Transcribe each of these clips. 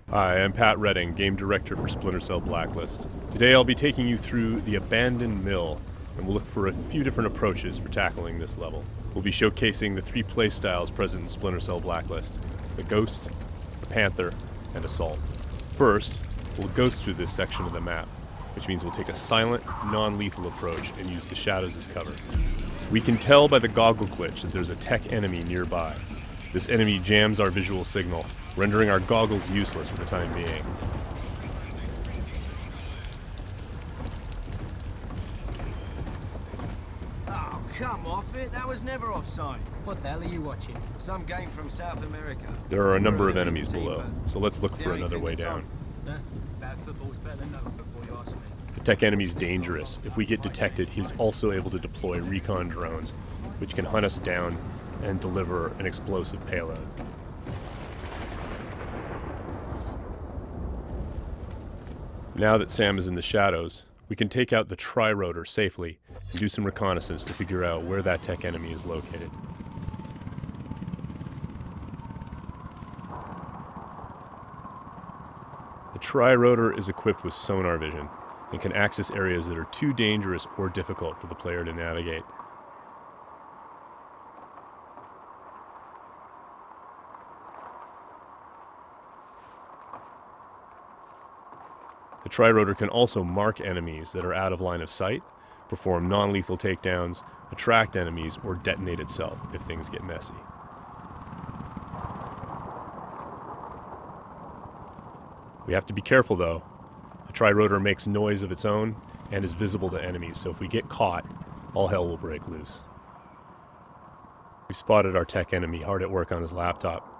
Hi, I'm Pat Redding, Game Director for Splinter Cell Blacklist. Today I'll be taking you through the Abandoned Mill, and we'll look for a few different approaches for tackling this level. We'll be showcasing the three playstyles present in Splinter Cell Blacklist: the Ghost, the Panther, and Assault. First, we'll ghost through this section of the map, which means we'll take a silent, non-lethal approach and use the shadows as cover. We can tell by the goggle glitch that there's a tech enemy nearby. This enemy jams our visual signal, rendering our goggles useless for the time being. Oh, come off it. That was never offside. What the hell are you watching? Some game from South America. There are a number of enemies below, so let's look for another way down. Bad football's better than no football, you ask me. The tech enemy's dangerous. If we get detected, he's also able to deploy recon drones, which can hunt us down and deliver an explosive payload. Now that Sam is in the shadows, we can take out the tri-rotor safely and do some reconnaissance to figure out where that tech enemy is located. The tri-rotor is equipped with sonar vision and can access areas that are too dangerous or difficult for the player to navigate. The tri-rotor can also mark enemies that are out of line of sight, perform non-lethal takedowns, attract enemies, or detonate itself if things get messy. We have to be careful though. The tri-rotor makes noise of its own and is visible to enemies, so if we get caught, all hell will break loose. We've spotted our tech enemy hard at work on his laptop.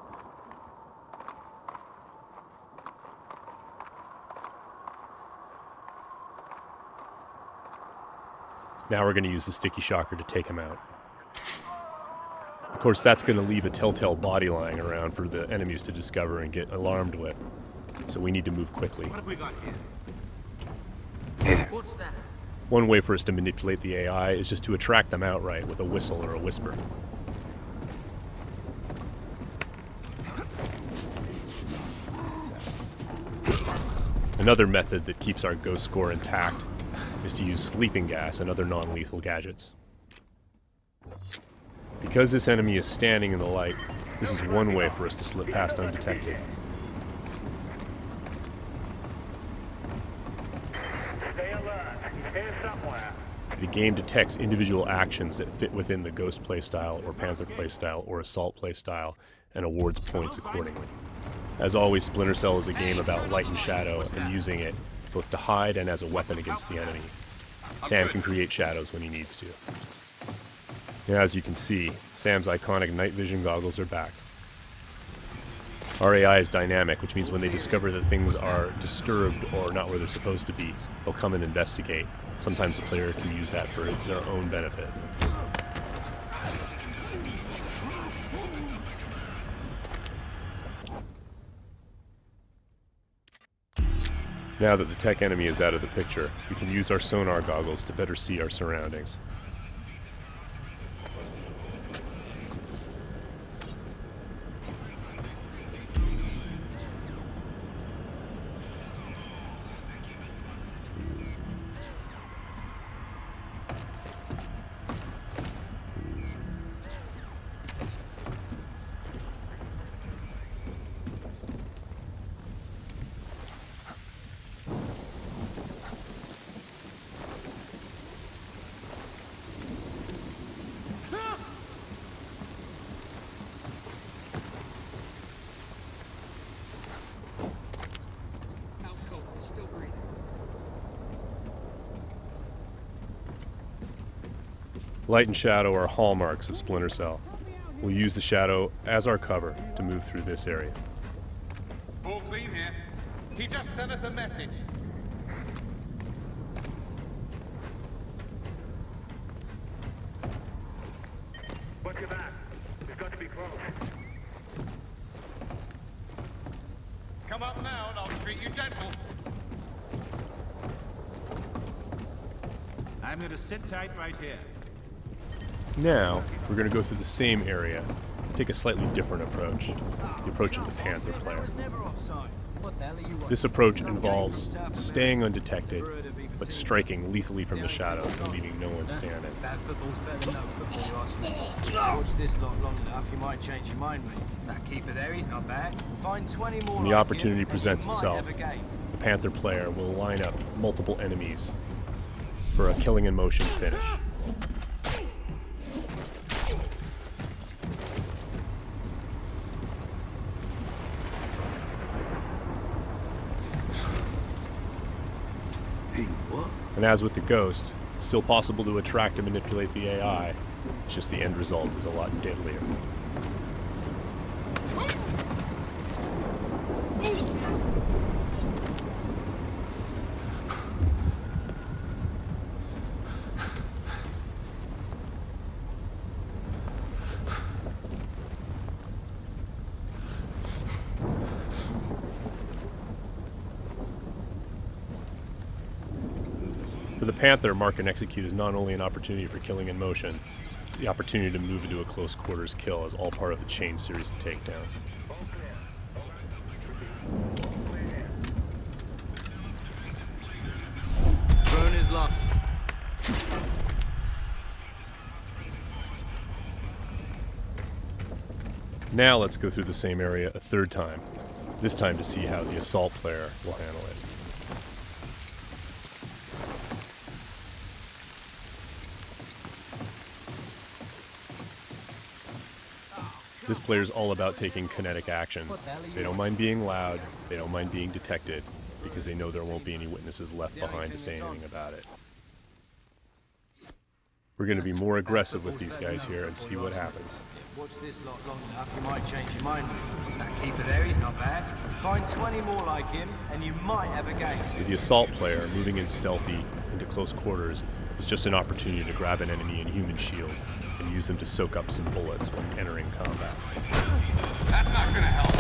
Now we're going to use the sticky shocker to take him out. Of course, that's going to leave a telltale body lying around for the enemies to discover and get alarmed with. So we need to move quickly. What have we got here? What's that? One way for us to manipulate the AI is just to attract them outright with a whistle or a whisper. Another method that keeps our ghost score intact is to use sleeping gas and other non-lethal gadgets. Because this enemy is standing in the light, this is one way for us to slip past undetected. Stay alert. He's here somewhere. The game detects individual actions that fit within the Ghost playstyle or Panther playstyle or Assault playstyle and awards points accordingly. As always, Splinter Cell is a game about light and shadow and using it both to hide and as a weapon against the enemy. Sam can create shadows when he needs to. Now, as you can see, Sam's iconic night vision goggles are back. Our AI is dynamic, which means when they discover that things are disturbed or not where they're supposed to be, they'll come and investigate. Sometimes the player can use that for their own benefit. Now that the tech enemy is out of the picture, we can use our sonar goggles to better see our surroundings. Light and shadow are hallmarks of Splinter Cell. We'll use the shadow as our cover to move through this area. All clean here. He just sent us a message. What's your back? We've got to be close. Come up now and I'll treat you gentle. I'm gonna sit tight right here. Now, we're going to go through the same area, take a slightly different approach, the approach of the Panther player. That was never offside. What the hell are you watching? This approach involves staying undetected, but striking lethally from the shadows and leaving no one standing. Bad football's better than no football, you ask me. Watch this lot long enough, you might change your mind, mate. That keeper there, he's not bad. Find 20 more When the like opportunity him, and presents you might itself, have a game. the Panther player will line up multiple enemies for a killing in motion finish. And as with the Ghost, it's still possible to attract and manipulate the AI. It's just the end result is a lot deadlier. For the Panther, mark and execute is not only an opportunity for killing in motion, the opportunity to move into a close quarters kill is all part of a chain series of takedowns. Drone is locked. Now let's go through the same area a third time, this time to see how the assault player will handle it. This player is all about taking kinetic action. They don't mind being loud, they don't mind being detected, because they know there won't be any witnesses left behind to say anything about it. We're going to be more aggressive with these guys here and see what happens. Watch this lot long enough, you might change your mind, mate. That keeper there, he's not bad. Find 20 more like him, and you might have a game. With the assault player moving in stealthy into close quarters is just an opportunity to grab an enemy in human shield and use them to soak up some bullets when entering combat. That's not gonna help.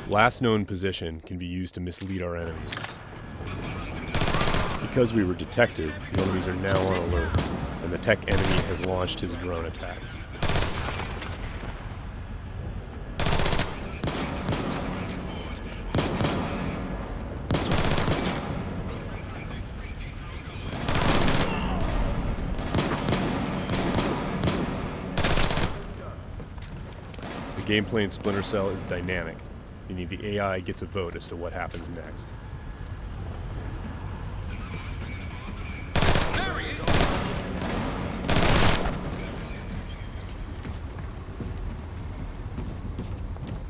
Last known position can be used to mislead our enemies. Because we were detected, the enemies are now on alert, and the tech enemy has launched his drone attacks. The gameplay in Splinter Cell is dynamic, meaning the AI gets a vote as to what happens next.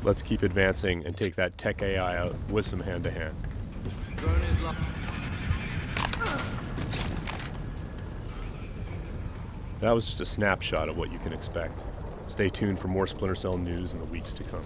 Let's keep advancing and take that tech AI out with some hand-to-hand. Drone is locked. That was just a snapshot of what you can expect. Stay tuned for more Splinter Cell news in the weeks to come.